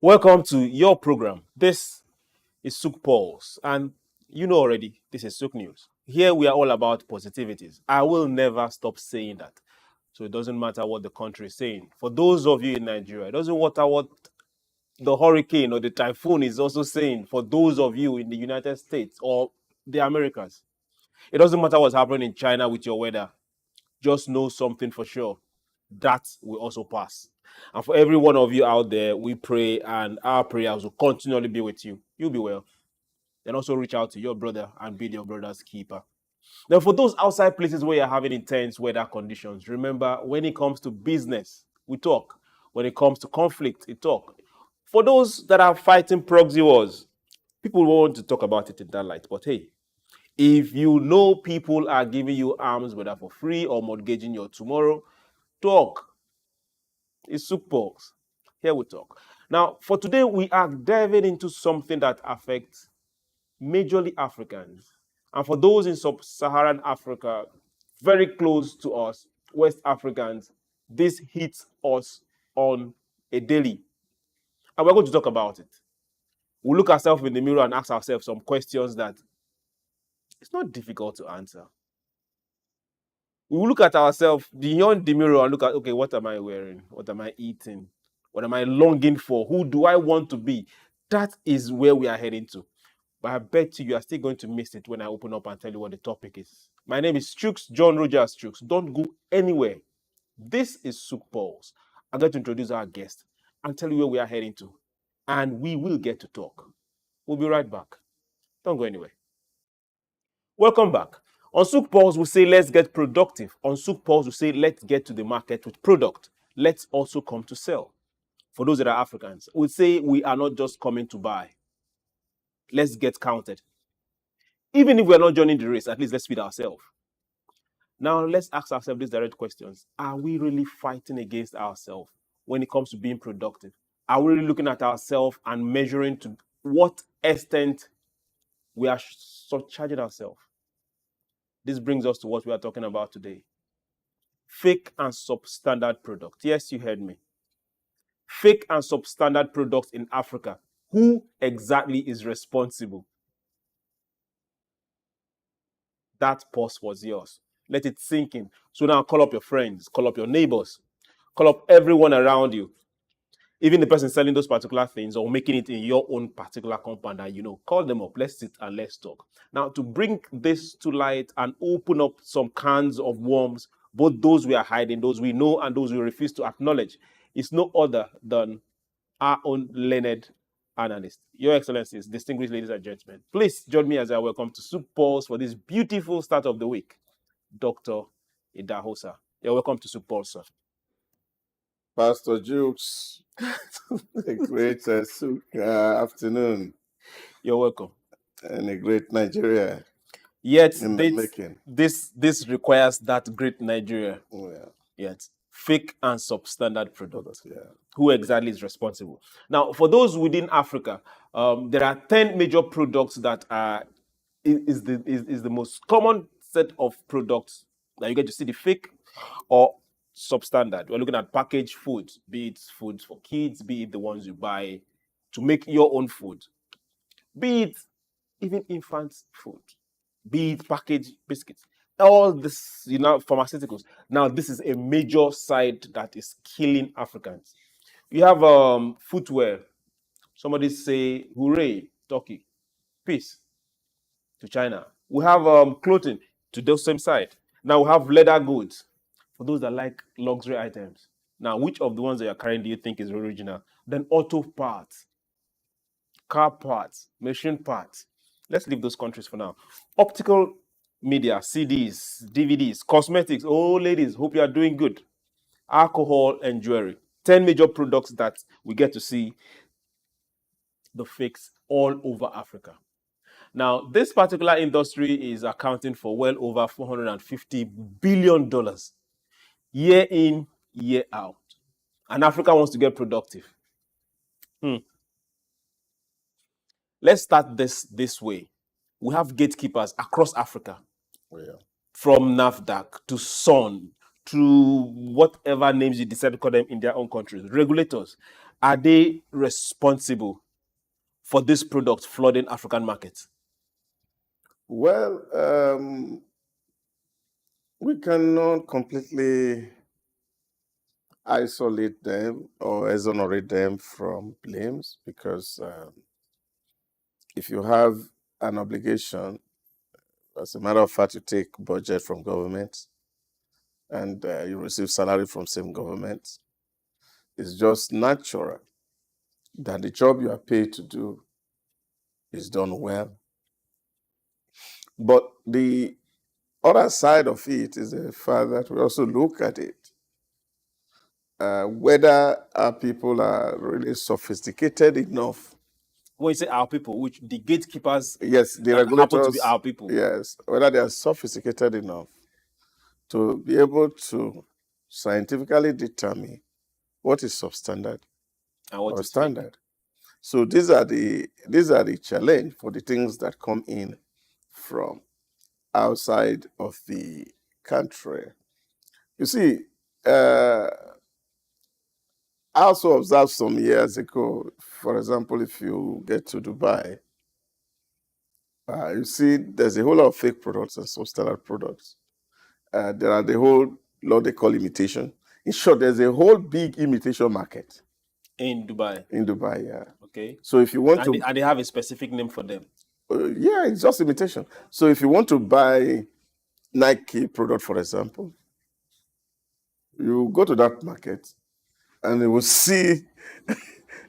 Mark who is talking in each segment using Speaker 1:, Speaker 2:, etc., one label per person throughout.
Speaker 1: Welcome to your program. This is SOUQ Pulse, and you know already, this is SOUQ News. Here we are all about positivities. I will never stop saying that. So it doesn't matter what the country is saying. For those of you in Nigeria, it doesn't matter what the hurricane or the typhoon is also saying. For those of you in the United States or the Americas, it doesn't matter what's happening in China with your weather. Just know something for sure. That will also pass. And for every one of you out there, we pray, and our prayers will continually be with you. You'll be well. Then also reach out to your brother and be your brother's keeper. Now, for those outside places where you're having intense weather conditions, remember, when it comes to business, we talk. When it comes to conflict, we talk. For those that are fighting proxy wars, people want to talk about it in that light. But hey, if you know people are giving you arms, whether for free or mortgaging your tomorrow, talk. It's SOUQ Pulse. Here we talk. Now, for today, we are diving into something that affects majorly Africans. And for those in sub-Saharan Africa, very close to us, West Africans, this hits us on a daily. And we're going to talk about it. We'll look ourselves in the mirror and ask ourselves some questions that it's not difficult to answer. We will look at ourselves beyond the mirror and look at, okay, what am I wearing? What am I eating? What am I longing for? Who do I want to be? That is where we are heading to. But I bet you are still going to miss it when I open up and tell you what the topic is. My name is Chuks, John Rogers Chuks. Don't go anywhere. This is SOUQ Pulse. I'm going to introduce our guest and tell you where we are heading to. And we will get to talk. We'll be right back. Don't go anywhere. Welcome back. On SOUQ Pulse, we say let's get productive. On SOUQ Pulse, we say let's get to the market with product. Let's also come to sell. For those that are Africans, we say we are not just coming to buy. Let's get counted. Even if we're not joining the race, at least let's feed ourselves. Now, let's ask ourselves these direct questions. Are we really fighting against ourselves when it comes to being productive? Are we really looking at ourselves and measuring to what extent we are surcharging ourselves? This brings us to what we are talking about today. Fake and substandard products. Yes, you heard me. Fake and substandard products in Africa. Who exactly is responsible? That pause was yours. Let it sink in. So now call up your friends, call up your neighbors, call up everyone around you. Even the person selling those particular things or making it in your own particular compound, and call them up. Let's sit and let's talk. Now, to bring this to light and open up some cans of worms, both those we are hiding, those we know, and those we refuse to acknowledge, is no other than our own learned analyst. Your Excellencies, distinguished ladies and gentlemen, please join me as I welcome to SOUQ Pulse for this beautiful start of the week, Dr. Idahosa. You're welcome to SOUQ Pulse, sir.
Speaker 2: Pastor Jukes, a great SOUQ afternoon.
Speaker 1: You're welcome.
Speaker 2: And a great Nigeria.
Speaker 1: Yet,
Speaker 2: in the making.
Speaker 1: this requires that great Nigeria.
Speaker 2: Oh, yeah.
Speaker 1: Yet, fake and substandard products.
Speaker 2: Yeah.
Speaker 1: Who exactly is responsible? Now, for those within Africa, there are 10 major products that is the most common set of products that you get to see, the fake or substandard. We're looking at packaged foods, be it foods for kids, be it the ones you buy to make your own food, be it even infants' food, be it packaged biscuits. All this, pharmaceuticals. Now, this is a major side that is killing Africans. We have footwear. Somebody say, hooray, Turkey, peace to China. We have clothing to the same side. Now we have leather goods for those that like luxury items. Now, which of the ones that you're carrying do you think is original? Then auto parts, car parts, machine parts. Let's leave those countries for now. Optical media, CDs, DVDs, cosmetics. Oh, ladies, hope you are doing good. Alcohol and jewelry. 10 major products that we get to see the fakes all over Africa. Now, this particular industry is accounting for well over $450 billion year in, year out. And Africa wants to get productive. Let's start this way. We have gatekeepers across Africa.
Speaker 2: Oh, yeah.
Speaker 1: From NAFDAC to SON to whatever names you decide to call them in their own countries. Regulators. Are they responsible for this product flooding African markets?
Speaker 2: Well, we cannot completely isolate them or exonerate them from blames because if you have an obligation, as a matter of fact, you take budget from government and you receive salary from same government, it's just natural that the job you are paid to do is done well. But the other side of it is the fact that we also look at it, whether our people are really sophisticated enough.
Speaker 1: When you say our people, which the gatekeepers
Speaker 2: Yes, the
Speaker 1: that happen to
Speaker 2: regulators,
Speaker 1: be our people.
Speaker 2: yes, whether they are sophisticated enough to be able to scientifically determine what is substandard
Speaker 1: And what
Speaker 2: or
Speaker 1: is fake.
Speaker 2: standard. So these are the challenge for the things that come in from outside of the country. You see, I also observed some years ago, for example, if you get to Dubai, you see there's a whole lot of fake products and substandard products. There are the whole lot they call imitation. In short, there's a whole big imitation market
Speaker 1: In Dubai.
Speaker 2: in Dubai, yeah.
Speaker 1: Okay.
Speaker 2: So if you want
Speaker 1: And,
Speaker 2: to,
Speaker 1: and they have a specific name for them.
Speaker 2: yeah, it's just imitation. So if you want to buy Nike product, for example, you go to that market and you will see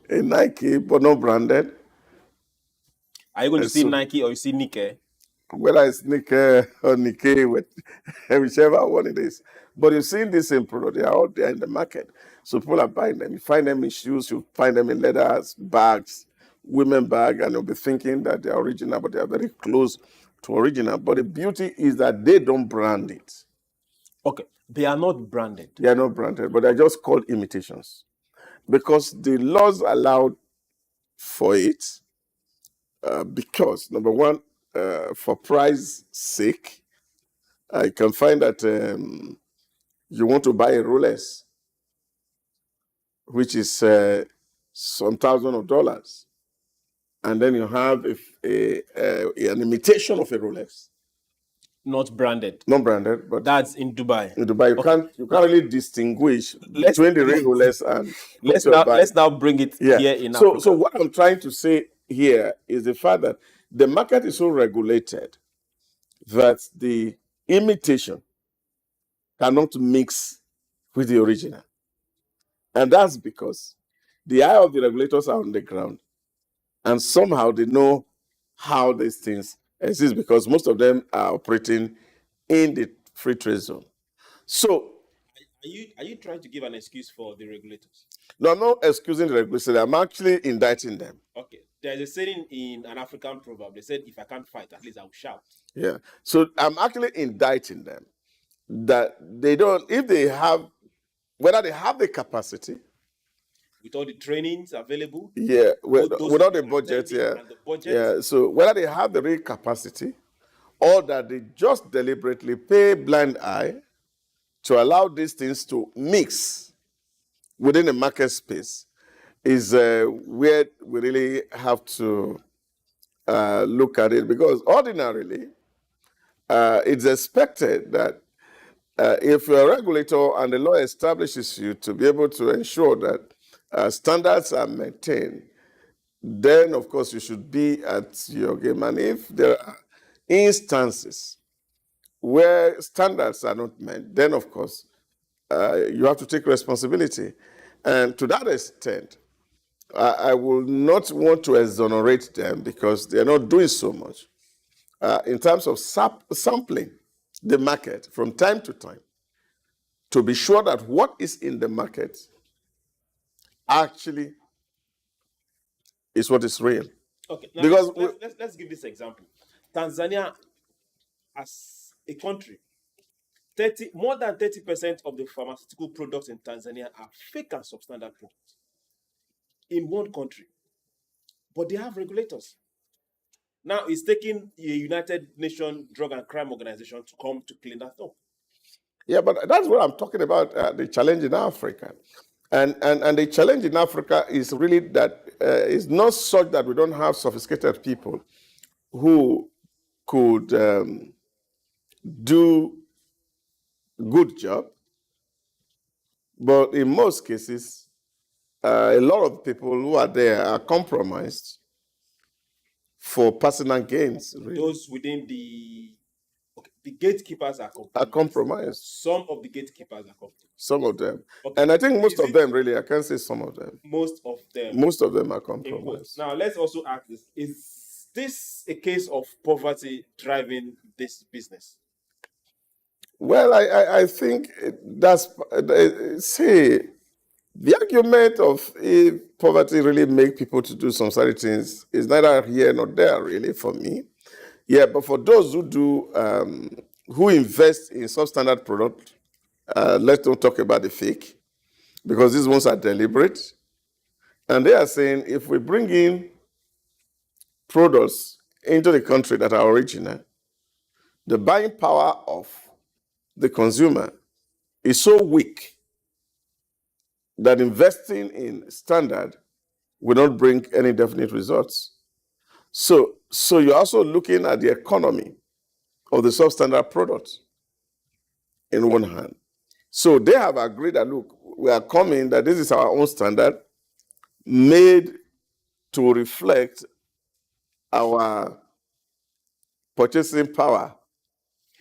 Speaker 2: a Nike, but not branded.
Speaker 1: Are you going to
Speaker 2: And
Speaker 1: see
Speaker 2: so-
Speaker 1: Nike or you see Nike?
Speaker 2: Whether it's Nike or Nikkei, whichever one it is. But you've seen this same product, they are out there in the market. So people are buying them. You find them in shoes, you find them in leathers, bags, women bag, and you'll be thinking that they are original, but they are very close to original. But the beauty is that they don't brand it.
Speaker 1: Okay. They are not branded.
Speaker 2: They are not branded, but they're just called imitations. Because the laws allowed for it, because number one, for price sake, I can find that you want to buy a Rolex, which is some thousands of dollars, and then you have an imitation of a Rolex,
Speaker 1: Not branded.
Speaker 2: not branded, but
Speaker 1: That's in Dubai.
Speaker 2: in Dubai you can't really distinguish between the real Rolex and what you're buying.
Speaker 1: Let's now bring it here in Africa.
Speaker 2: So what I'm trying to say here is the fact that the market is so regulated that the imitation cannot mix with the original. And that's because the eye of the regulators are on the ground. And somehow they know how these things exist because most of them are operating in the free trade zone. So,
Speaker 1: Are you trying to give an excuse for the regulators?
Speaker 2: no, I'm not excusing the regulators. I'm actually indicting them.
Speaker 1: Okay. There's a saying in an African proverb. They said, if I can't fight, at least I'll shout.
Speaker 2: Yeah. So I'm actually indicting them that they don't, if they have, whether they have the capacity,
Speaker 1: With all the trainings available.
Speaker 2: yeah,
Speaker 1: those
Speaker 2: without the
Speaker 1: people
Speaker 2: budget,
Speaker 1: attending
Speaker 2: yeah.
Speaker 1: and the budget.
Speaker 2: Yeah. So whether they have the real capacity or that they just deliberately pay blind eye to allow these things to mix within the market space is where we really have to look at it, because ordinarily it's expected that if you're a regulator and the law establishes you to be able to ensure that standards are maintained, then of course you should be at your game. And if there are instances where standards are not met, then of course you have to take responsibility. And to that extent, I will not want to exonerate them because they're not doing so much in terms of sampling the market from time to time to be sure that what is in the market actually is what is real.
Speaker 1: Okay. Now
Speaker 2: Because
Speaker 1: let's give this example. Tanzania, as a country, more than 30% of the pharmaceutical products in Tanzania are fake and substandard products in one country. But they have regulators. Now it's taking a United Nations Drug and Crime Organization to come to clean that up.
Speaker 2: yeah, but that's what I'm talking about, the challenge in Africa. And the challenge in Africa is really that it's not such that we don't have sophisticated people who could do good job, but in most cases, a lot of people who are there are compromised for personal gains. Really.
Speaker 1: Those within the gatekeepers are
Speaker 2: Are compromised.
Speaker 1: Some of the gatekeepers are compromised.
Speaker 2: Some of them.
Speaker 1: Okay.
Speaker 2: And I think most of them, really, I can't say some of them.
Speaker 1: Most of them.
Speaker 2: Most of them are compromised.
Speaker 1: Now, let's also ask this. Is this a case of poverty driving this business?
Speaker 2: Well, I think that's, see, the argument of if poverty really make people to do some certain things is neither here nor there, really, for me. Yeah, but for those who do, who invest in substandard product, let's not talk about the fake, because these ones are deliberate. And they are saying if we bring in products into the country that are original, the buying power of the consumer is so weak that investing in standard will not bring any definite results. So you're also looking at the economy of the substandard product in one hand. So they have agreed that, look, we are coming, that this is our own standard made to reflect our purchasing power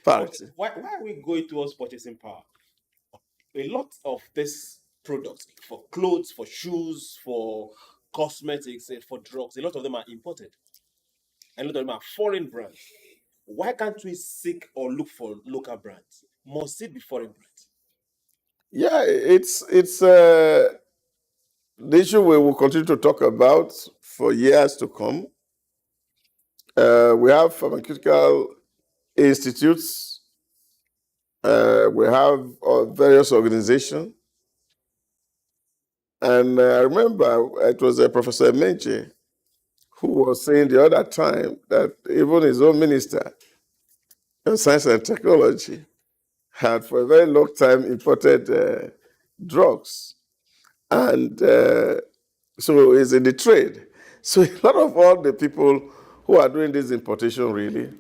Speaker 2: parity.
Speaker 1: Why are we going towards purchasing power? A lot of this products for clothes, for shoes, for cosmetics, for drugs, a lot of them are imported. And a lot of them are foreign brands. Why can't we seek or look for local brands? Must it be foreign brands?
Speaker 2: Yeah, it's the issue we will continue to talk about for years to come. We have pharmaceutical institutes. We have various organizations. And I remember it was Professor Menche who was saying the other time that even his own minister of science and technology had for a very long time imported drugs. And so he's in the trade. So a lot of all the people who are doing this importation really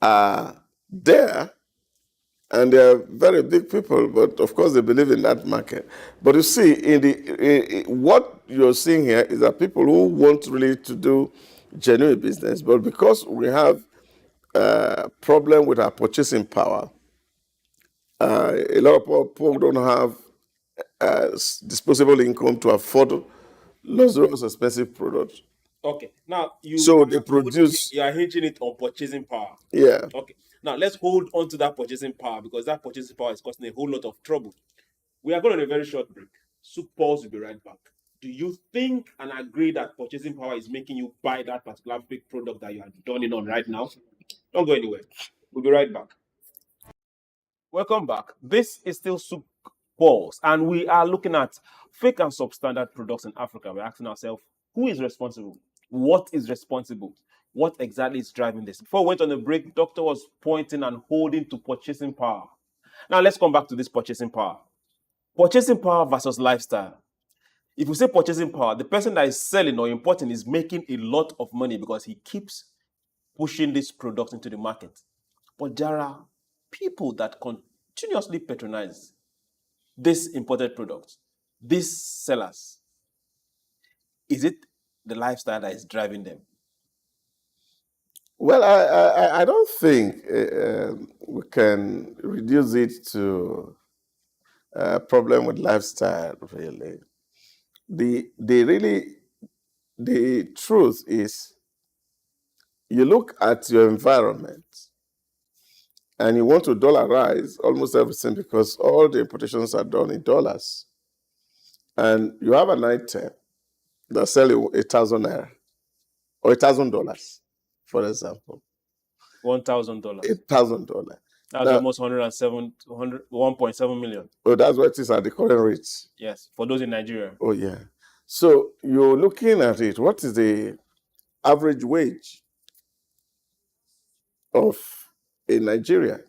Speaker 2: are there, and they're very big people, but of course they believe in that market. But you see, what you're seeing here is that people who want really to do genuine business, but because we have a problem with our purchasing power, a lot of people don't have disposable income to afford luxurious, expensive products.
Speaker 1: Okay, now
Speaker 2: they produce.
Speaker 1: You are hinging it on purchasing power.
Speaker 2: Yeah.
Speaker 1: Okay, now let's hold on to that purchasing power, because that purchasing power is causing a whole lot of trouble. We are going on a very short break. SOUQ Pulse will be right back. Do you think and agree that purchasing power is making you buy that particular fake product that you are dawning on right now? Don't go anywhere. We'll be right back. Welcome back. This is still SOUQ Pulse, and we are looking at fake and substandard products in Africa. We're asking ourselves, who is responsible? What is responsible? What exactly is driving this? Before we went on the break, Doctor was pointing and holding to purchasing power. Now let's come back to this purchasing power. Purchasing power versus lifestyle. If we say purchasing power, the person that is selling or importing is making a lot of money because he keeps pushing this product into the market. But there are people that continuously patronize this imported product, these sellers. Is it the lifestyle that is driving them?
Speaker 2: Well, I don't think we can reduce it to a problem with lifestyle, really. The truth is, you look at your environment and you want to dollarize almost everything because all the importations are done in dollars. And you have an item that's selling 1,000 naira or $1,000, for example.
Speaker 1: $1,000.
Speaker 2: $1,000.
Speaker 1: That's now, almost 1.7 million.
Speaker 2: Oh, that's what it is at the current rates.
Speaker 1: Yes, for those in Nigeria.
Speaker 2: Oh, yeah. So you're looking at it. What is the average wage in Nigeria?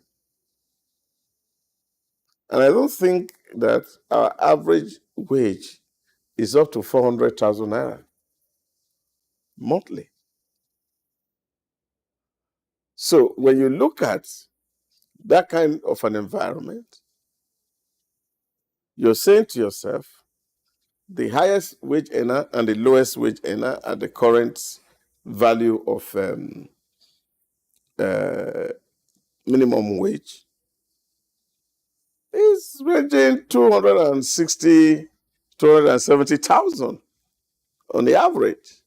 Speaker 2: And I don't think that our average wage is up to 400,000 naira monthly. So when you look at that kind of an environment, you're saying to yourself, the highest wage earner and the lowest wage earner at the current value of minimum wage is ranging 260, 270,000 on the average.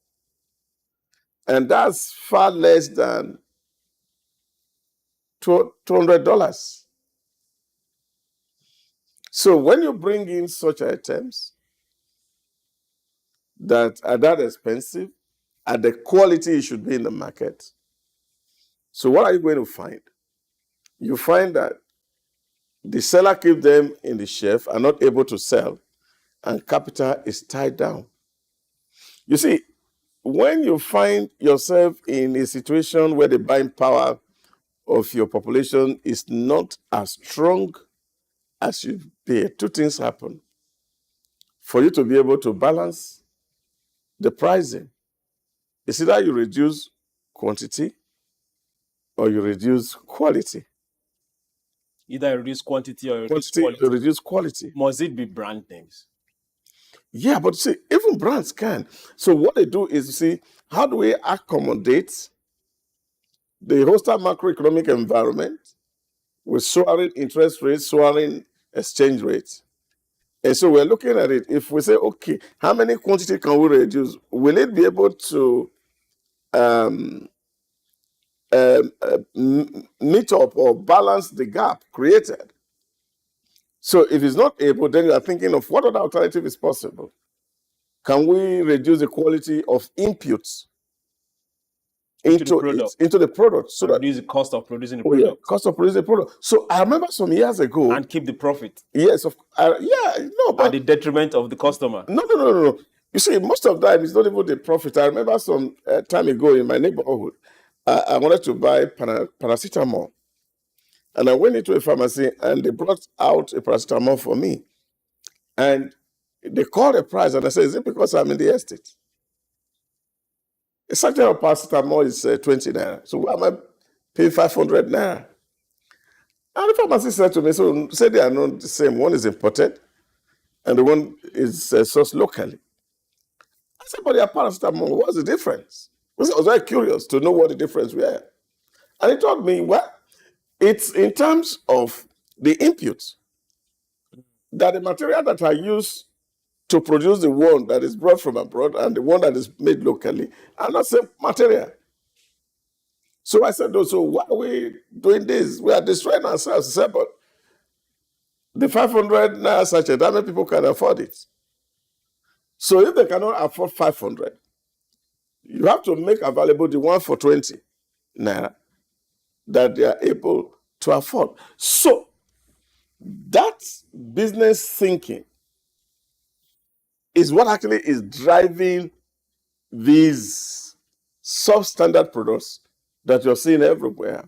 Speaker 2: And that's far less than $200. So when you bring in such items that are that expensive, at the quality it should be in the market, so what are you going to find? You find that the seller keeps them in the shelf, are not able to sell, and capital is tied down. You see, when you find yourself in a situation where the buying power of your population is not as strong as should be, two things happen. For you to be able to balance the pricing, it's either you reduce quantity or you reduce quality.
Speaker 1: Either reduce quantity or reduce
Speaker 2: Quantity
Speaker 1: quality.
Speaker 2: or reduce quality.
Speaker 1: Must it be brand names?
Speaker 2: Yeah, but see, even brands can. So what they do is, see, how do we accommodate the hostile macroeconomic environment with soaring interest rates, soaring exchange rates? And so we're looking at it. If we say, okay, how many quantity can we reduce? Will it be able to meet up or balance the gap created? So if it's not able, then you are thinking of what other alternative is possible. Can we reduce the quality of inputs into the product so that
Speaker 1: reduce the cost of producing the product?
Speaker 2: Cost of producing the product. So I remember some years ago,
Speaker 1: and keep the profit.
Speaker 2: Yes, but
Speaker 1: at the detriment of the customer.
Speaker 2: No. You see, most of the time it's not even the profit. I remember some time ago in my neighborhood, I wanted to buy paracetamol, and I went into a pharmacy and they brought out a paracetamol for me, and they called the price, and I said, "Is it because I'm in the estate?" A sachet of paracetamol is 20 naira. So why am I paying 500 naira? And the pharmacist said to me, so say they are not the same. One is imported and the one is sourced locally. I said, but they are paracetamol. What's the difference? I was very curious to know what the difference were. And he told me, well, it's in terms of the inputs, that the material that I use to produce the one that is brought from abroad and the one that is made locally are not the same material. So I said, so why are we doing this? We are destroying ourselves. He said, but the 500 naira sachet, how many people can afford it? So if they cannot afford 500, you have to make available the one for 20 naira that they are able to afford. So that business thinking is what actually is driving these substandard products that you're seeing everywhere.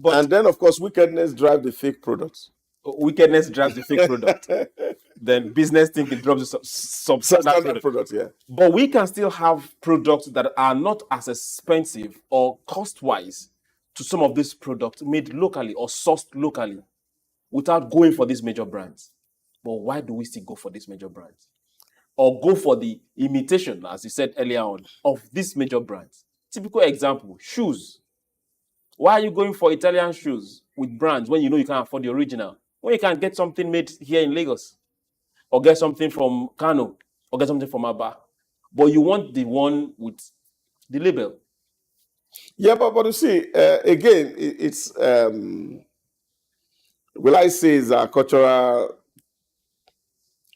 Speaker 2: And then, of course, wickedness drives the fake products.
Speaker 1: Wickedness drives the fake product. Then business thinking drops the substandard product.
Speaker 2: Yeah.
Speaker 1: But we can still have products that are not as expensive or cost-wise to some of these products made locally or sourced locally without going for these major brands. But why do we still go for these major brands? Or go for the imitation, as you said earlier on, of these major brands? Typical example, shoes. Why are you going for Italian shoes with brands when you know you can't afford the original? When you can get something made here in Lagos, or get something from Kano, or get something from Aba, but you want the one with the label.
Speaker 2: Yeah, but you see, again, it's will I say is our cultural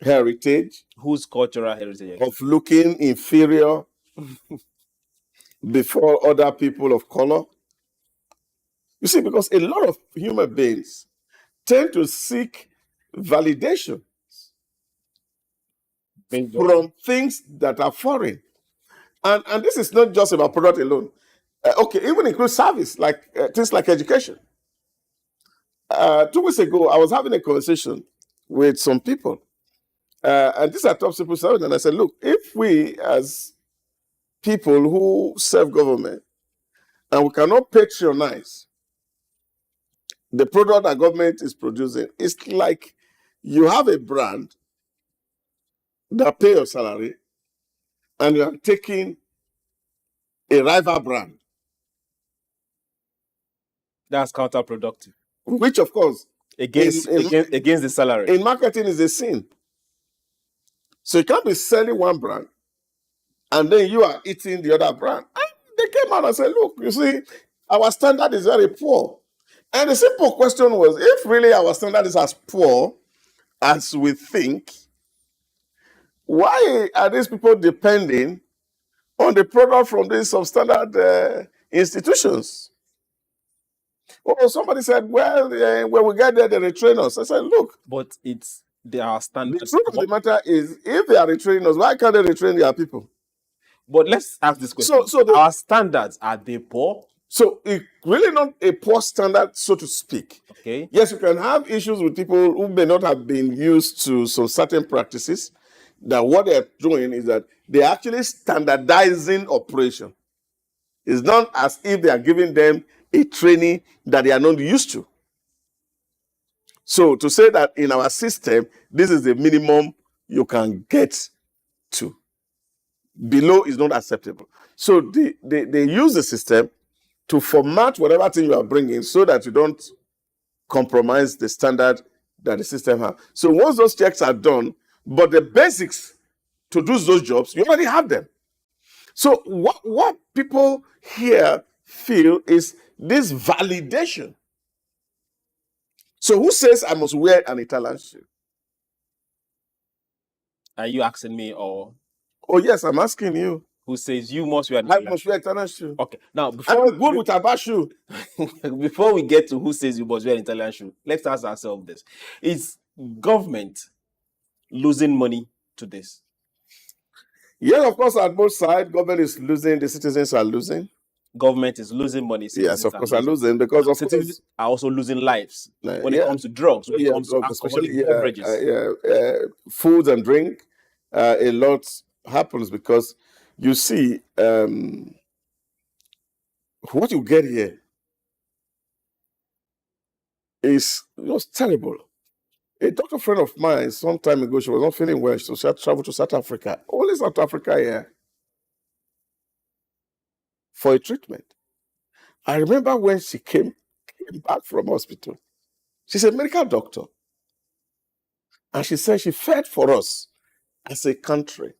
Speaker 2: heritage.
Speaker 1: Whose cultural heritage?
Speaker 2: Of looking inferior before other people of color. You see, because a lot of human beings tend to seek validation from things that are foreign. And this is not just about product alone. Okay, even include service, like things like education. 2 weeks ago, I was having a conversation with some people. And these are top civil servants. And I said, look, if we as people who serve government and we cannot patronize the product that government is producing, it's like you have a brand that pay your salary and you are taking a rival brand.
Speaker 1: That's counterproductive.
Speaker 2: Which, of course,
Speaker 1: Against the salary.
Speaker 2: in marketing is a sin. So you can't be selling one brand and then you are eating the other brand. And they came out and said, look, you see, our standard is very poor. And the simple question was, if really our standard is as poor as we think, why are these people depending on the product from these substandard institutions? Oh, somebody said, well, when we get there, they retrain us. I said, look.
Speaker 1: But they are
Speaker 2: The
Speaker 1: standards.
Speaker 2: truth of the matter is, if they are retraining us, why can't they retrain their people?
Speaker 1: But let's ask this question.
Speaker 2: So
Speaker 1: our standards, are they poor?
Speaker 2: So it's really not a poor standard, so to speak.
Speaker 1: Okay.
Speaker 2: Yes, you can have issues with people who may not have been used to some certain practices, that what they're doing is that they're actually standardizing operation. It's not as if they are giving them a training that they are not used to. So to say that in our system, this is the minimum you can get to. Below is not acceptable. So they use the system to format whatever thing you are bringing so that you don't compromise the standard that the system has. So once those checks are done, but the basics to do those jobs, you already have them. So what people here feel is this validation. So who says I must wear an Italian shoe?
Speaker 1: Are you asking me, or?
Speaker 2: Oh yes, I'm asking you.
Speaker 1: Who says you must wear an
Speaker 2: I
Speaker 1: Italian
Speaker 2: must wear Italian shoe.
Speaker 1: Okay, now
Speaker 2: I'm good with a bad shoe.
Speaker 1: before we get to who says you must wear an Italian shoe, let's ask ourselves this: is government losing money to this?
Speaker 2: Yes, of course, at both sides, government is losing, the citizens are losing.
Speaker 1: Government is losing money.
Speaker 2: Yes, of course, are losing because of
Speaker 1: citizens are also losing lives when it
Speaker 2: yeah.
Speaker 1: comes to drugs, when it comes to
Speaker 2: drugs,
Speaker 1: alcoholic
Speaker 2: especially
Speaker 1: beverages.
Speaker 2: Food and drink. A lot happens because you see what you get here is just terrible. A doctor friend of mine, some time ago, she was not feeling well, so she had to travel to South Africa. Only South Africa here for a treatment. I remember when she came back from hospital. She's a medical doctor. And she said she felt for us as a country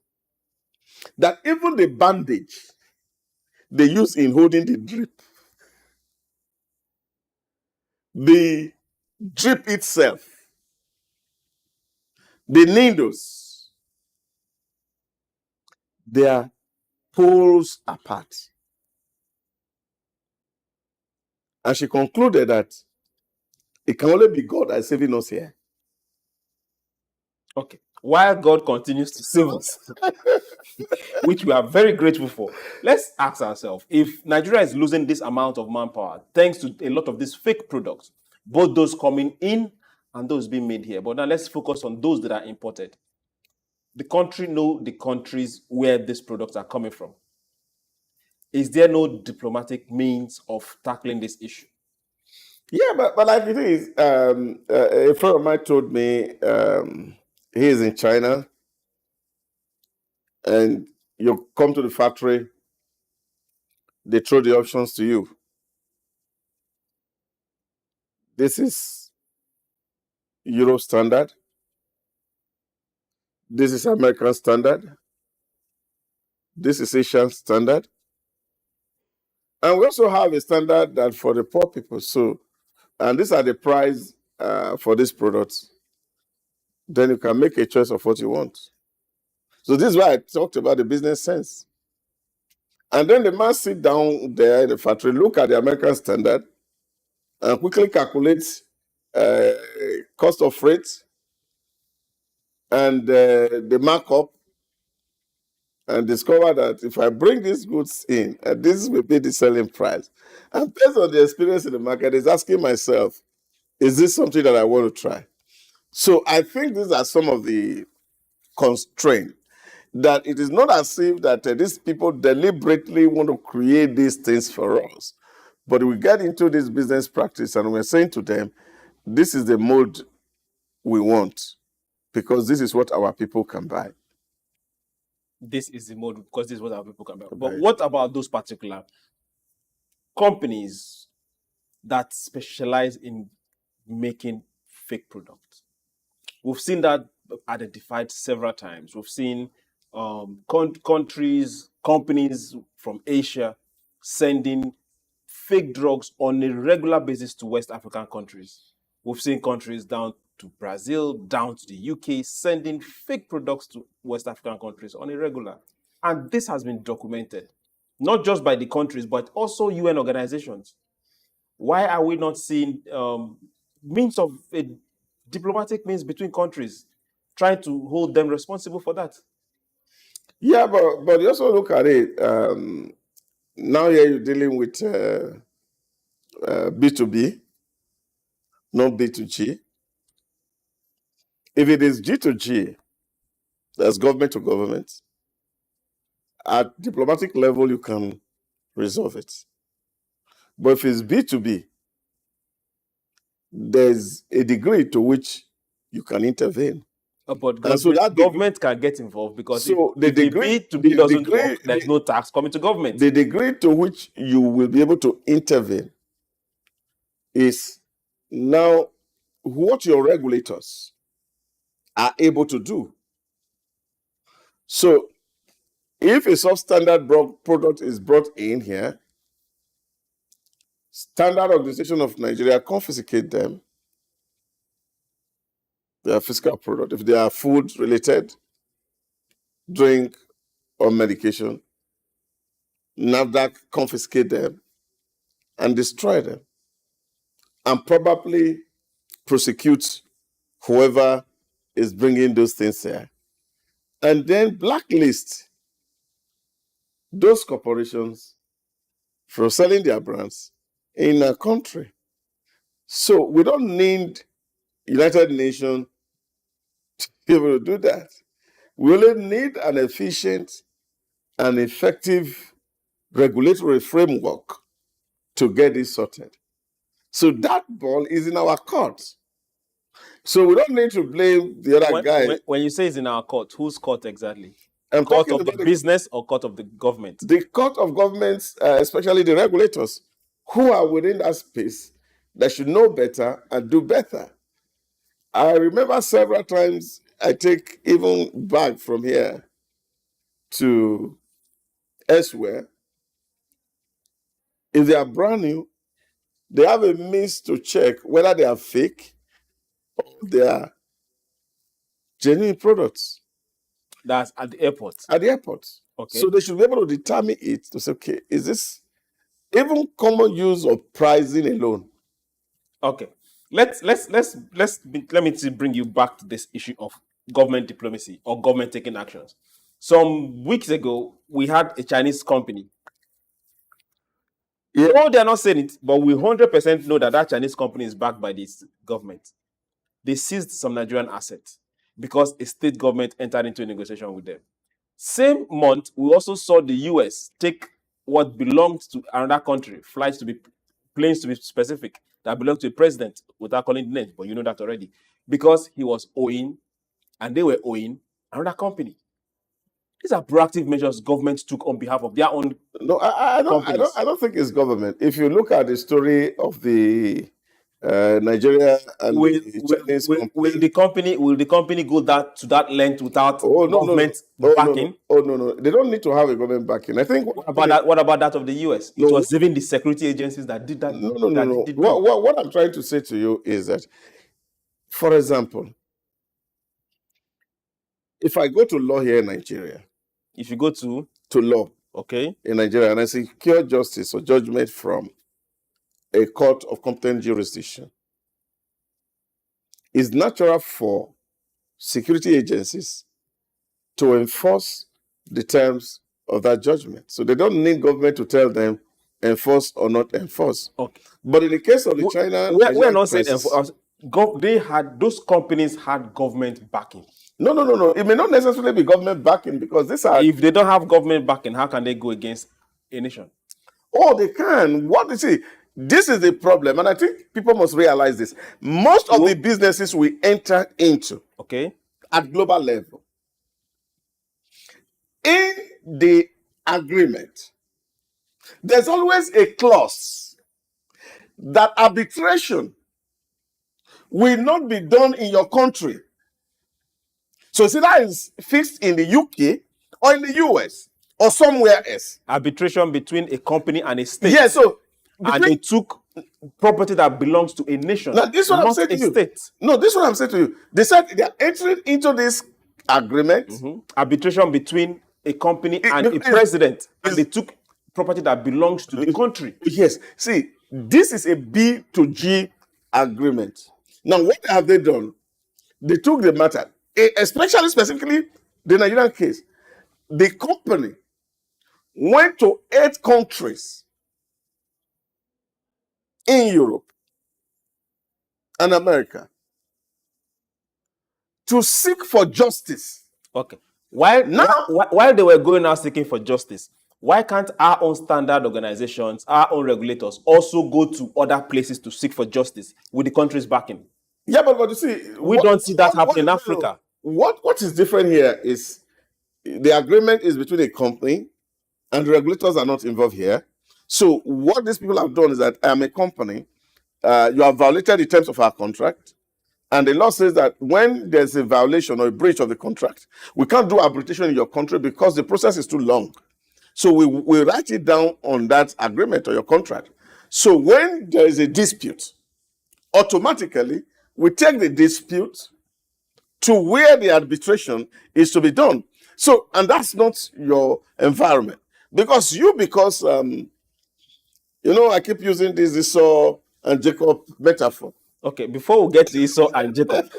Speaker 2: that even the bandage they use in holding the drip itself, the needles, they are poles apart. And she concluded that it can only be God that is saving us here.
Speaker 1: Okay. While God continues to save us, which we are very grateful for, let's ask ourselves, if Nigeria is losing this amount of manpower thanks to a lot of these fake products, both those coming in and those being made here. But now let's focus on those that are imported. The country know the countries where these products are coming from. Is there no diplomatic means of tackling this issue?
Speaker 2: Yeah, but like it is, a friend of mine told me he is in China, and you come to the factory, they throw the options to you. This is Euro standard. This is American standard. This is Asian standard. And we also have a standard that for the poor people. So, and these are the price for these products. Then you can make a choice of what you want. So this is why I talked about the business sense. And then the man sit down there in the factory, look at the American standard, and quickly calculate cost of freight and the markup, and discover that if I bring these goods in, this will be the selling price. And based on the experience in the market, is asking myself, is this something that I want to try? So I think these are some of the constraints, that it is not as if that these people deliberately want to create these things for us. But we get into this business practice and we're saying to them, this is the mode we want because this is what our people can buy.
Speaker 1: This is the mode because this is what our people can buy. But what about those particular companies that specialize in making fake products? We've seen that identified several times. We've seen companies from Asia sending fake drugs on a regular basis to West African countries. We've seen countries down to Brazil, down to the UK, sending fake products to West African countries on a regular. And this has been documented, not just by the countries, but also UN organizations. Why are we not seeing means of a diplomatic means between countries, trying to hold them responsible for that?
Speaker 2: Yeah, but you also look at it. Now here you're dealing with B2B, not B2G. If it is G2G, that's government to government, at diplomatic level, you can resolve it. But if it's B2B, there's a degree to which you can intervene.
Speaker 1: But government can get involved because if the B2B doesn't work, there's no tax coming to government.
Speaker 2: The degree to which you will be able to intervene is now what your regulators are able to do. So if a substandard product is brought in here, Standard Organization of Nigeria confiscate them, their fiscal product. If they are food related, drink or medication, NAFDAC confiscate them and destroy them and probably prosecute whoever is bringing those things here. And then blacklist those corporations from selling their brands in a country. So we don't need United Nations to be able to do that. We only need an efficient and effective regulatory framework to get this sorted. So that ball is in our court. So we don't need to blame the other guy.
Speaker 1: When you say it's in our court, whose court exactly? Court of the business or court of the government?
Speaker 2: The court of governments, especially the regulators, who are within that space, that should know better and do better. I remember several times I take even back from here to elsewhere. If they are brand new, they have a means to check whether they are fake or they are genuine products.
Speaker 1: That's at the airport.
Speaker 2: At the airport. Okay. So they should be able to determine it to say, okay, is this even common use of pricing alone?
Speaker 1: Okay. Let me bring you back to this issue of government diplomacy or government taking actions. Some weeks ago, we had a Chinese company. Yeah. No, they're not saying it, but we 100% know that Chinese company is backed by this government. They seized some Nigerian assets because a state government entered into a negotiation with them. Same month, we also saw the US take what belonged to another country, planes to be specific, that belonged to a president, without calling the names, but you know that already, because he was owing, and they were owing another company. These are proactive measures governments took on behalf of their own.
Speaker 2: No, I don't think it's government. If you look at the story of the Nigeria and Chinese company,
Speaker 1: will the company go to that length without government backing?
Speaker 2: No. They don't need to have a government backing. I think.
Speaker 1: What about that of the US? It was even the security agencies that did that.
Speaker 2: No. What I'm trying to say to you is that, for example, if I go to law here in Nigeria,
Speaker 1: if you go to
Speaker 2: law,
Speaker 1: okay,
Speaker 2: in Nigeria, and I secure justice or judgment from a court of competent jurisdiction, it's natural for security agencies to enforce the terms of that judgment. So they don't need government to tell them enforce or not enforce.
Speaker 1: Okay.
Speaker 2: But in the case of the China,
Speaker 1: we're not saying enforce. those companies had government backing.
Speaker 2: No. It may not necessarily be government backing, because these are...
Speaker 1: If they don't have government backing, how can they go against a nation?
Speaker 2: Oh, they can. What you see, this is the problem, and I think people must realize this. Most of the businesses we enter into,
Speaker 1: okay,
Speaker 2: at global level, in the agreement, there's always a clause that arbitration will not be done in your country. So see, that is fixed in the UK or in the US or somewhere else.
Speaker 1: Arbitration between a company and a state.
Speaker 2: Yeah, so
Speaker 1: and they took property that belongs to a nation.
Speaker 2: Now, this is what I'm saying to you.
Speaker 1: State.
Speaker 2: No, this is what I'm saying to you. They said they are entering into this agreement.
Speaker 1: Arbitration between a company and a president. And they took property that belongs to the country.
Speaker 2: Yes. See, this is a B to G agreement. Now, what have they done? They took the matter, especially specifically the Nigerian case. The company went to 8 countries in Europe and America to seek for justice.
Speaker 1: Okay. While they were going out seeking for justice, why can't our own standard organizations, our own regulators, also go to other places to seek for justice with the country's backing?
Speaker 2: Yeah, but you see,
Speaker 1: we don't see that happen in Africa.
Speaker 2: What is different here is the agreement is between a company and the regulators are not involved here. So what these people have done is that I am a company, you have violated the terms of our contract, and the law says that when there's a violation or a breach of the contract, we can't do arbitration in your country because the process is too long. So we write it down on that agreement or your contract. So when there is a dispute, automatically we take the dispute to where the arbitration is to be done. So, and that's not your environment. Because I keep using this Esau and Jacob metaphor.
Speaker 1: Okay, before we get to Esau and Jacob,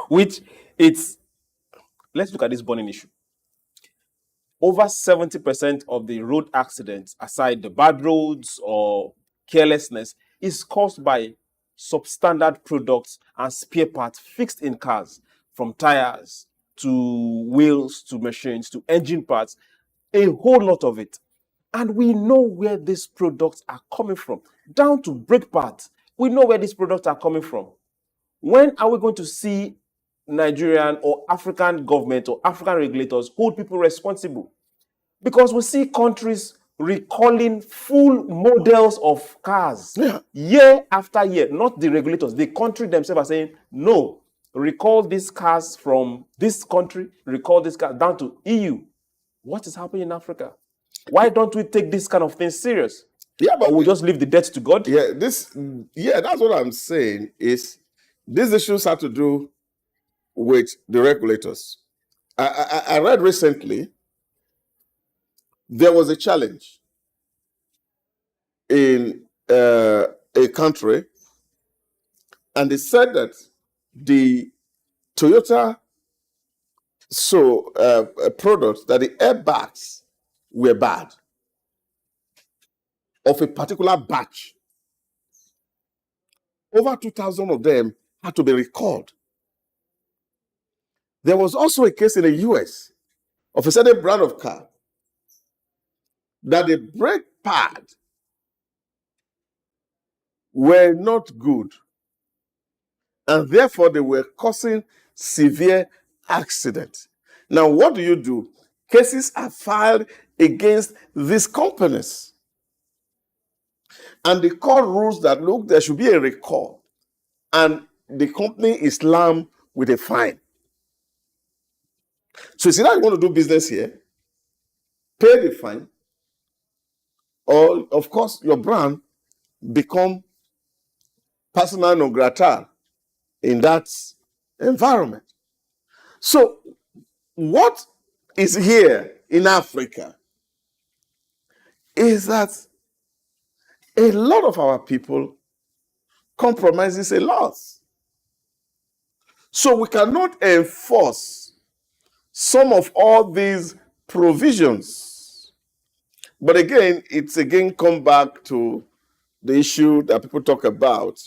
Speaker 1: let's look at this burning issue. Over 70% of the road accidents, aside the bad roads or carelessness, is caused by substandard products and spare parts fixed in cars, from tires to wheels to machines to engine parts, a whole lot of it. And we know where these products are coming from, down to brake parts. We know where these products are coming from. When are we going to see Nigerian or African government or African regulators hold people responsible? Because we see countries recalling full models of cars year after year, not the regulators. The country themselves are saying, no, recall these cars from this country, recall this car down to EU. What is happening in Africa? Why don't we take this kind of thing serious?
Speaker 2: Yeah, but
Speaker 1: we just leave the debt to God?
Speaker 2: Yeah, that's what I'm saying is these issues have to do with the regulators. I read recently there was a challenge in a country, and they said that the Toyota product, that the airbags were bad of a particular batch. Over 2,000 of them had to be recalled. There was also a case in the US of a certain brand of car that the brake pad were not good, and therefore they were causing severe accidents. Now, what do? Cases are filed against these companies. And the court rules that, look, there should be a recall, and the company is slammed with a fine. So, see, that you want to do business here, pay the fine, or, of course, your brand become persona non grata in that environment. So, what is here in Africa is that a lot of our people compromises a lot. So we cannot enforce some of all these provisions. But again, it's come back to the issue that people talk about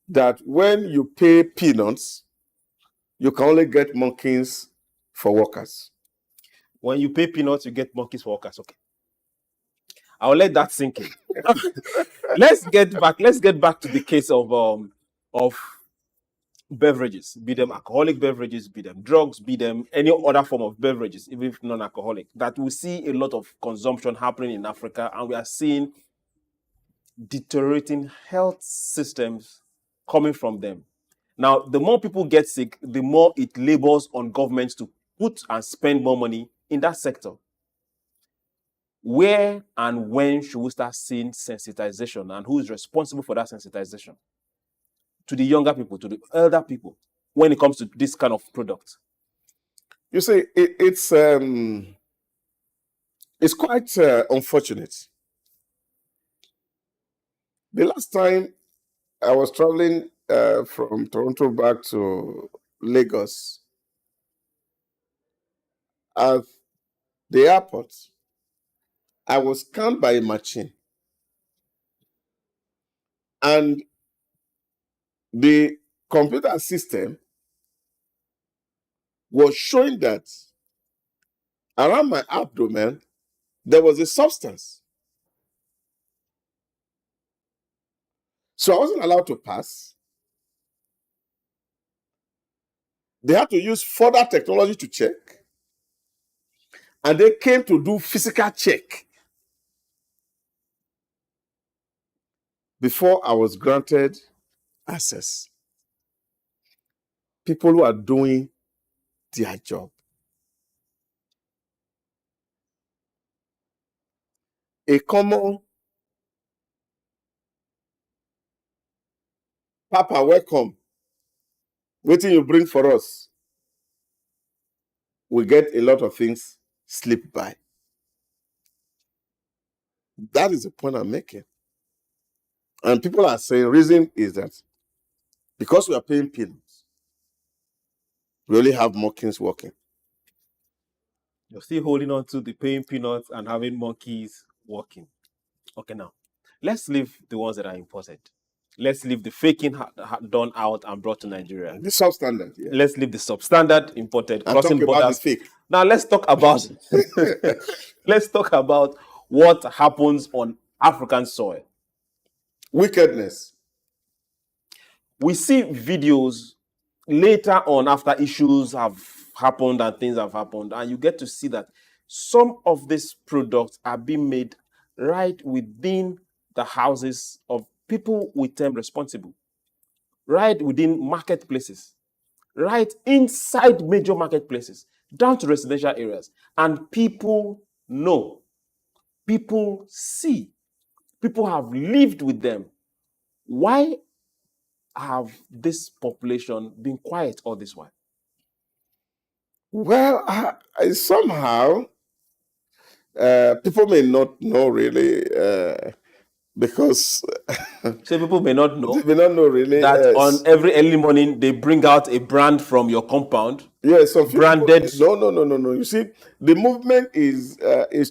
Speaker 2: that when you pay peanuts, you can only get monkeys for workers.
Speaker 1: When you pay peanuts, you get monkeys for workers. Okay. I'll let that sink in. Let's get back to the case of beverages, be them alcoholic beverages, be them drugs, be them any other form of beverages, even if non-alcoholic, that we see a lot of consumption happening in Africa, and we are seeing deteriorating health systems coming from them. Now, the more people get sick, the more it labors on governments to put and spend more money in that sector. Where and when should we start seeing sensitization, and who is responsible for that sensitization? To the younger people, to the elder people, when it comes to this kind of product?
Speaker 2: You see, it's quite unfortunate. The last time I was traveling from Toronto back to Lagos, at the airport, I was scanned by a machine, and the computer system was showing that around my abdomen there was a substance. So I wasn't allowed to pass. They had to use further technology to check, and they came to do physical check before I was granted access. People who are doing their job. A common "Papa, welcome. Waiting you bring for us." We get a lot of things slip by. That is the point I'm making. And people are saying reason is that because we are paying peanuts, we only have monkeys working.
Speaker 1: You're still holding on to the paying peanuts and having monkeys working. Okay, now let's leave the ones that are imported. Let's leave the faking done out and brought to Nigeria.
Speaker 2: The substandard. Yeah.
Speaker 1: Let's leave the substandard imported,
Speaker 2: And
Speaker 1: crossing
Speaker 2: talk
Speaker 1: borders.
Speaker 2: about the fake.
Speaker 1: Now let's talk about let's talk about what happens on African soil.
Speaker 2: Wickedness.
Speaker 1: We see videos later on after issues have happened and things have happened, and you get to see that some of these products are being made right within the houses of people we term responsible, right within marketplaces, right inside major marketplaces, down to residential areas. And people know, people see, people have lived with them. Why have this population been quiet all this while?
Speaker 2: Well, somehow people may not know really because
Speaker 1: So people may not know
Speaker 2: they may not know really
Speaker 1: that on every early morning they bring out a brand from your compound.
Speaker 2: Yeah, so
Speaker 1: branded.
Speaker 2: No. You see, the movement is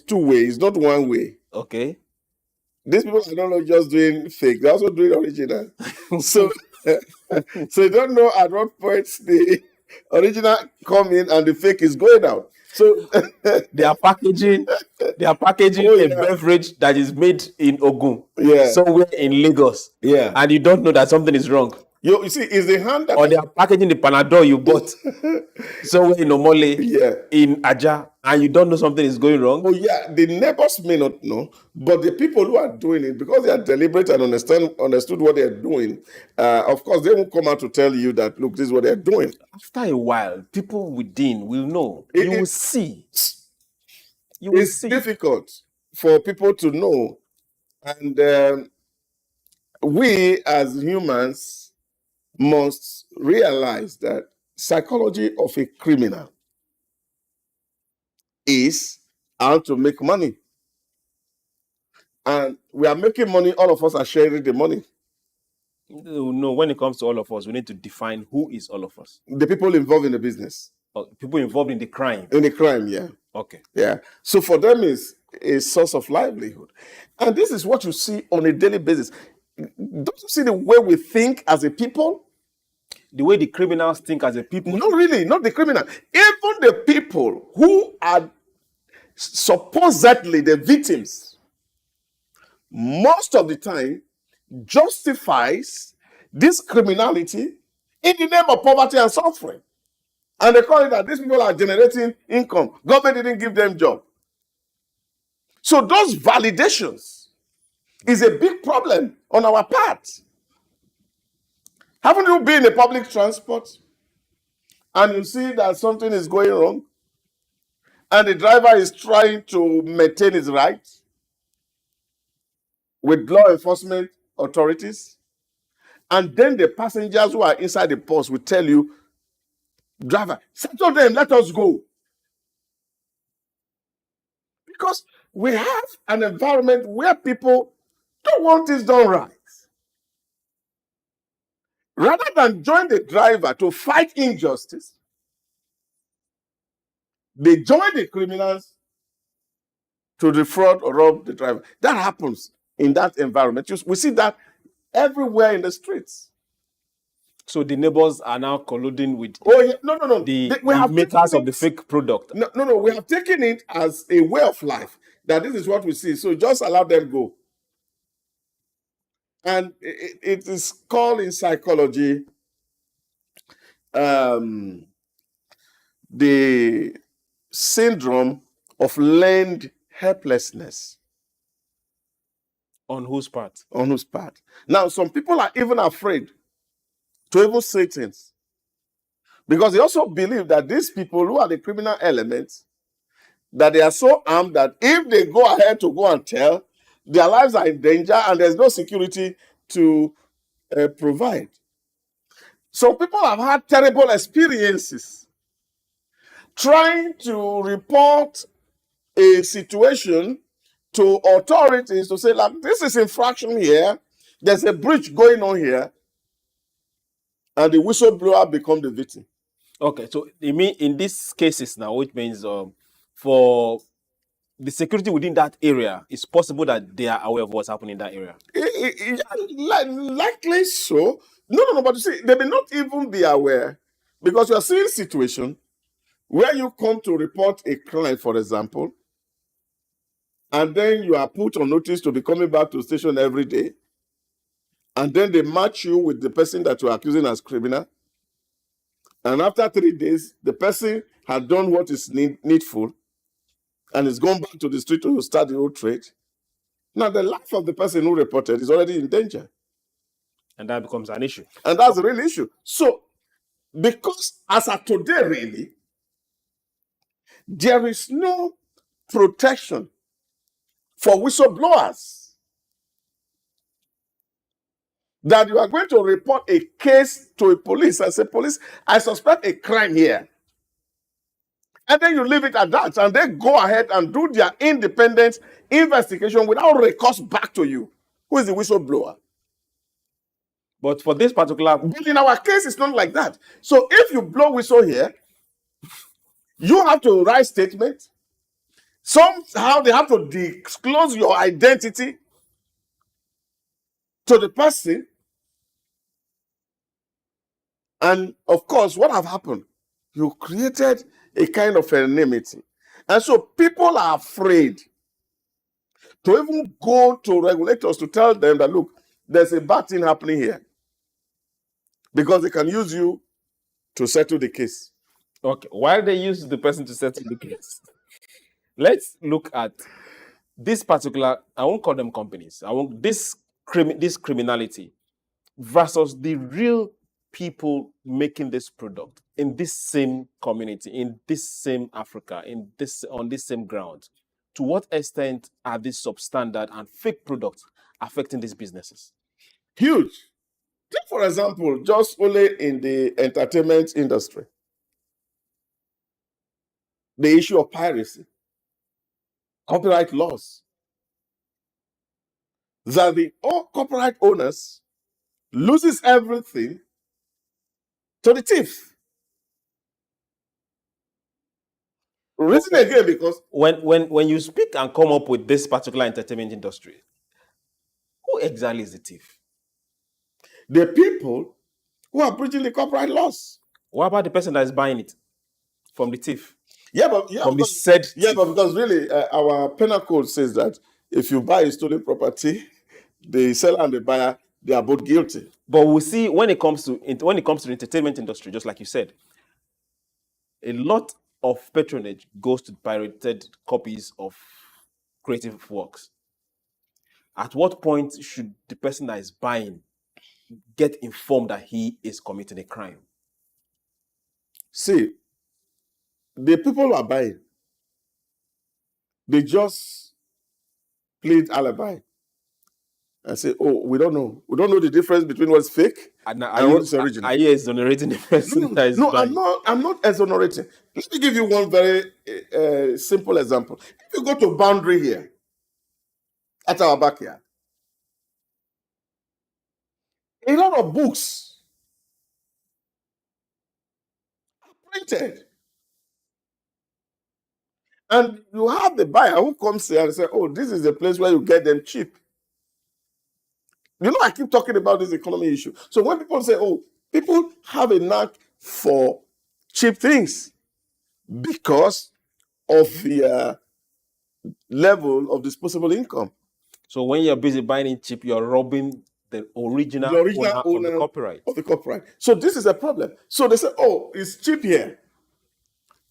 Speaker 2: two ways, not one way.
Speaker 1: Okay.
Speaker 2: These people are not just doing fake; they're also doing original. So you don't know at what point the original come in and the fake is going out. So
Speaker 1: they are packaging a beverage that is made in Ogun, somewhere in Lagos.
Speaker 2: Yeah.
Speaker 1: And you don't know that something is wrong.
Speaker 2: You see, it's the hand that...
Speaker 1: Or they are packaging the Panadol you bought somewhere in Omole, in Aja, and you don't know something is going wrong.
Speaker 2: Oh yeah, the neighbors may not know, but the people who are doing it, because they are deliberate and understood what they are doing, of course, they won't come out to tell you that, look, this is what they are doing.
Speaker 1: After a while, people within will know. You will see.
Speaker 2: It's difficult for people to know. And we as humans must realize that psychology of a criminal is how to make money. And we are making money, all of us are sharing the money.
Speaker 1: No, when it comes to all of us, we need to define who is all of us.
Speaker 2: The people involved in the business.
Speaker 1: People involved in the crime.
Speaker 2: In the crime, yeah.
Speaker 1: Okay.
Speaker 2: Yeah. So for them is a source of livelihood. And this is what you see on a daily basis. Don't you see the way we think as a people?
Speaker 1: The way the criminals think as a people.
Speaker 2: Not really, not the criminal. Even the people who are supposedly the victims, most of the time justifies this criminality in the name of poverty and suffering. And they call it that these people are generating income. Government didn't give them job. So those validations is a big problem on our part. Haven't you been in a public transport and you see that something is going wrong and the driver is trying to maintain his rights with law enforcement authorities, and then the passengers who are inside the bus will tell you, driver, settle them, let us go. Because we have an environment where people don't want this done right. Rather than join the driver to fight injustice, they join the criminals to defraud or rob the driver. That happens in that environment. We see that everywhere in the streets.
Speaker 1: So the neighbors are now colluding with
Speaker 2: the
Speaker 1: makers of the fake product.
Speaker 2: No, we have taken it as a way of life, that this is what we see. So just allow them go. And it is called in psychology the syndrome of learned helplessness.
Speaker 1: On whose part?
Speaker 2: On whose part? Now, some people are even afraid to even say things, because they also believe that these people who are the criminal elements, that they are so armed that if they go ahead to go and tell, their lives are in danger and there's no security to provide. So people have had terrible experiences trying to report a situation to authorities to say, like, this is infraction here, there's a breach going on here, and the whistleblower become the victim.
Speaker 1: Okay, so you mean in these cases now, which means for the security within that area, it's possible that they are aware of what's happening in that area?
Speaker 2: Likely so. No, but you see, they may not even be aware, because you are seeing situation where you come to report a crime, for example, and then you are put on notice to be coming back to the station every day, and then they match you with the person that you are accusing as criminal, and after 3 days, the person had done what is needful and is gone back to the street to start the old trade. Now, the life of the person who reported is already in danger.
Speaker 1: And that becomes an issue.
Speaker 2: And that's the real issue. So, because as of today, really, there is no protection for whistleblowers. That you are going to report a case to a police and say, police, I suspect a crime here. And then you leave it at that, and they go ahead and do their independent investigation without recourse back to you. Who is the whistleblower?
Speaker 1: But for this particular...
Speaker 2: But in our case, it's not like that. So if you blow whistle here, you have to write statement. Somehow they have to disclose your identity to the person. And of course, what have happened? You created a kind of enmity. And so people are afraid to even go to regulators to tell them that, look, there's a bad thing happening here. Because they can use you to settle the case.
Speaker 1: Okay, while they use the person to settle the case, let's look at this particular, I won't call them companies, this criminality versus the real people making this product in this same community, in this same Africa, on this same ground. To what extent are these substandard and fake products affecting these businesses?
Speaker 2: Huge. Take, for example, just only in the entertainment industry, the issue of piracy, copyright laws, that the copyright owners loses everything to the thief. Reason again, because
Speaker 1: when you speak and come up with this particular entertainment industry, who exactly is the thief?
Speaker 2: The people who are breaching the copyright laws.
Speaker 1: What about the person that is buying it from the thief?
Speaker 2: From
Speaker 1: the said thief.
Speaker 2: but because really our penal code says that if you buy a stolen property, the seller and the buyer, they are both guilty.
Speaker 1: But we see when it comes to the entertainment industry, just like you said, a lot of patronage goes to pirated copies of creative works. At what point should the person that is buying get informed that he is committing a crime?
Speaker 2: See, the people who are buying, they just plead alibi and say, "Oh, we don't know. We don't know the difference between what's fake and what is original."
Speaker 1: Are you exonerating the person that is buying?
Speaker 2: I'm not exonerating. Let me give you one very simple example. If you go to Boundary here, at our backyard, a lot of books are printed. And you have the buyer who comes here and says, "Oh, this is the place where you get them cheap." You know, I keep talking about this economy issue. So when people say, "Oh, people have a knack for cheap things because of the level of disposable income."
Speaker 1: So when you're busy buying it cheap, you're robbing the original owner of the copyright.
Speaker 2: So this is a problem. So they say, "Oh, it's cheap here."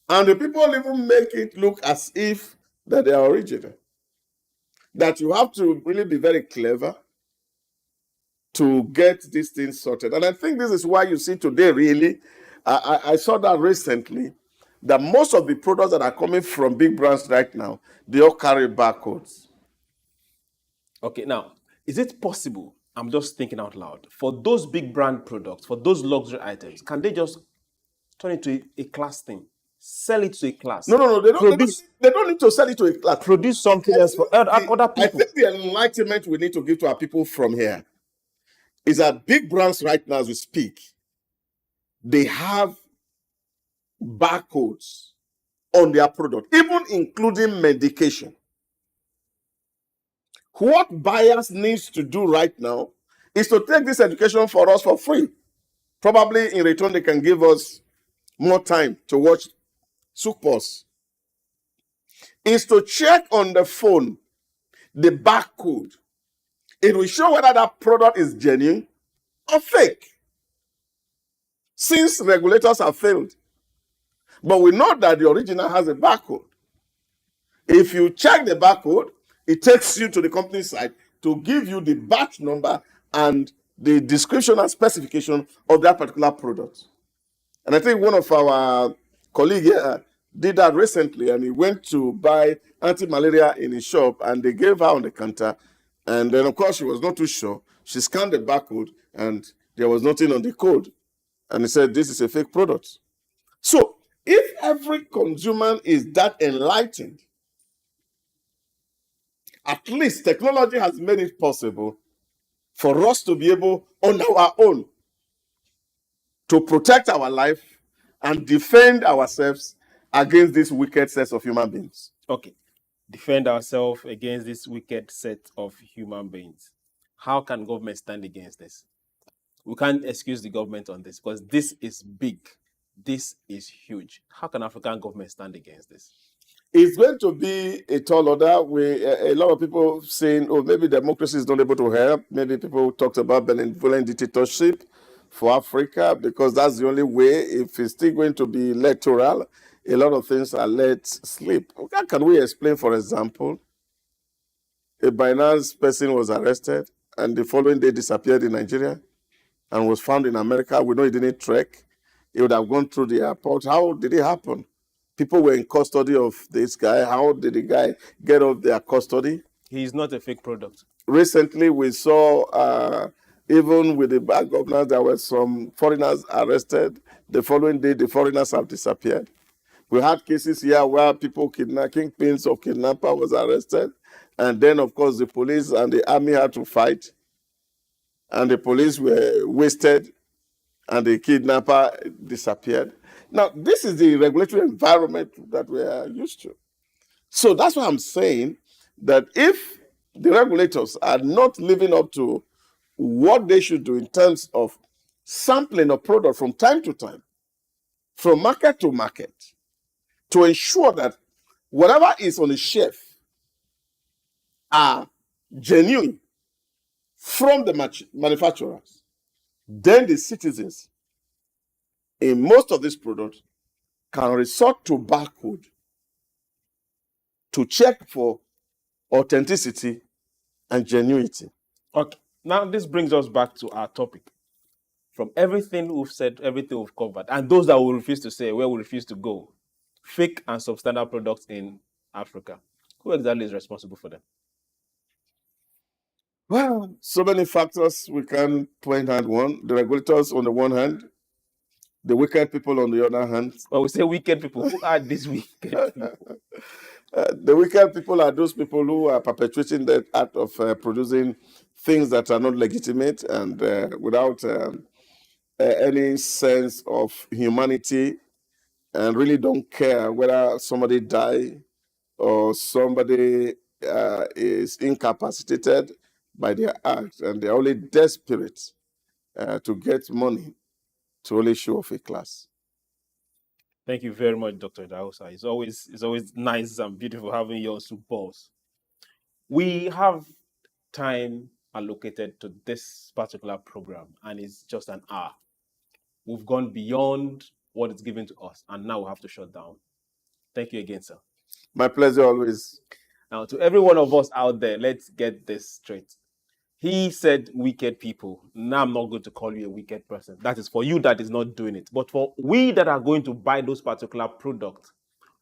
Speaker 2: And the people even make it look as if that they are original. That you have to really be very clever to get these things sorted. And I think this is why you see today, really, I saw that recently, that most of the products that are coming from big brands right now, they all carry barcodes.
Speaker 1: Okay, now, is it possible, I'm just thinking out loud, for those big brand products, for those luxury items, can they just turn it to a class thing? Sell it to a class?
Speaker 2: No. They don't need to sell it to a class.
Speaker 1: Produce something else for other people.
Speaker 2: I think the enlightenment we need to give to our people from here is that big brands right now, as we speak, they have barcodes on their product, even including medication. What buyers need to do right now is to take this education for us for free. Probably in return, they can give us more time to watch SOUQ Pulse. Is to check on the phone the barcode. It will show whether that product is genuine or fake. Since regulators have failed. But we know that the original has a barcode. If you check the barcode, it takes you to the company site to give you the batch number and the description and specification of that particular product. And I think one of our colleagues here did that recently, and he went to buy anti-malaria in his shop, and they gave her on the counter. And then, of course, she was not too sure. She scanned the barcode, and there was nothing on the code. And he said, "This is a fake product." So, if every consumer is that enlightened, at least technology has made it possible for us to be able, on our own, to protect our life and defend ourselves against this wicked set of human beings.
Speaker 1: Okay. Defend ourselves against this wicked set of human beings. How can government stand against this? We can't excuse the government on this because this is big. This is huge. How can African government stand against this?
Speaker 2: It's going to be a tall order. A lot of people saying, "Oh, maybe democracy is not able to help." Maybe people talked about benevolent dictatorship for Africa because that's the only way. If it's still going to be electoral, a lot of things are let slip. How can we explain, for example, a Binance person was arrested and the following day disappeared in Nigeria and was found in America? We know he didn't trek. He would have gone through the airport. How did it happen? People were in custody of this guy. How did the guy get off their custody?
Speaker 1: He is not a fake product.
Speaker 2: Recently, we saw, even with the bad governors, there were some foreigners arrested. The following day, the foreigners have disappeared. We had cases here where people kingpins of kidnapper was arrested. And then, of course, the police and the army had to fight. And the police were wasted. And the kidnapper disappeared. Now, this is the regulatory environment that we are used to. So that's why I'm saying that if the regulators are not living up to what they should do in terms of sampling a product from time to time, from market to market, to ensure that whatever is on the shelf are genuine from the manufacturers. Then the citizens in most of these products can resort to barcode to check for authenticity and genuinity.
Speaker 1: Okay. Now this brings us back to our topic. From everything we've said, everything we've covered, and those that we refuse to say, where we refuse to go, fake and substandard products in Africa. Who exactly is responsible for them?
Speaker 2: Well, so many factors we can point at. One, the regulators on the one hand, the wicked people on the other hand.
Speaker 1: Well, we say wicked people. Who are these wicked people?
Speaker 2: The wicked people are those people who are perpetuating the act of producing things that are not legitimate and without any sense of humanity, and really don't care whether somebody die or somebody is incapacitated by their act, and they're only desperate to get money to only show off a class.
Speaker 1: Thank you very much, Dr. Idahosa. It's always nice and beautiful having you on SOUQ Pulse. We have time allocated to this particular program, and it's just an hour. We've gone beyond what is given to us, and now we have to shut down. Thank you again, sir.
Speaker 2: My pleasure always.
Speaker 1: Now, to every one of us out there, let's get this straight. He said wicked people. Now I'm not going to call you a wicked person. That is for you that is not doing it. But for we that are going to buy those particular products,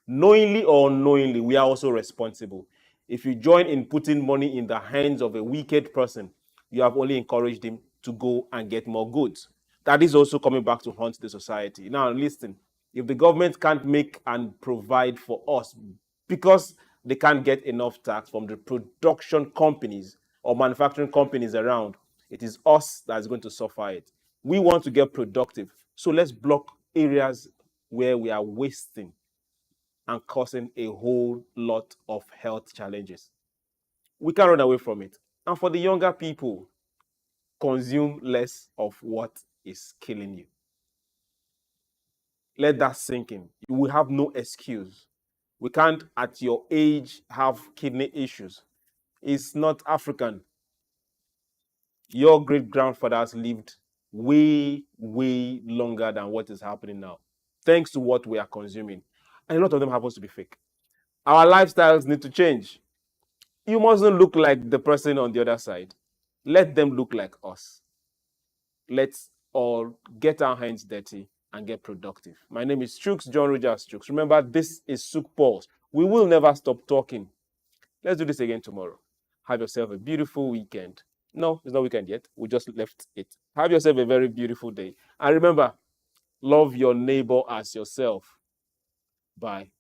Speaker 1: knowingly or unknowingly, we are also responsible. If you join in putting money in the hands of a wicked person, you have only encouraged him to go and get more goods. That is also coming back to haunt the society. Now, listen, if the government can't make and provide for us because they can't get enough tax from the production companies or manufacturing companies around, it is us that is going to suffer it. We want to get productive. So let's block areas where we are wasting and causing a whole lot of health challenges. We can't run away from it. And for the younger people, consume less of what is killing you. Let that sink in. You will have no excuse. We can't, at your age, have kidney issues. It's not African. Your great-grandfathers lived way, way longer than what is happening now, thanks to what we are consuming. And a lot of them happens to be fake. Our lifestyles need to change. You mustn't look like the person on the other side. Let them look like us. Let's all get our hands dirty and get productive. My name is Chuks, John Rogers Chuks. Remember, this is SOUQ Pulse. We will never stop talking. Let's do this again tomorrow. Have yourself a beautiful weekend. No, it's not weekend yet. We just left it. Have yourself a very beautiful day. And remember, love your neighbor as yourself. Bye.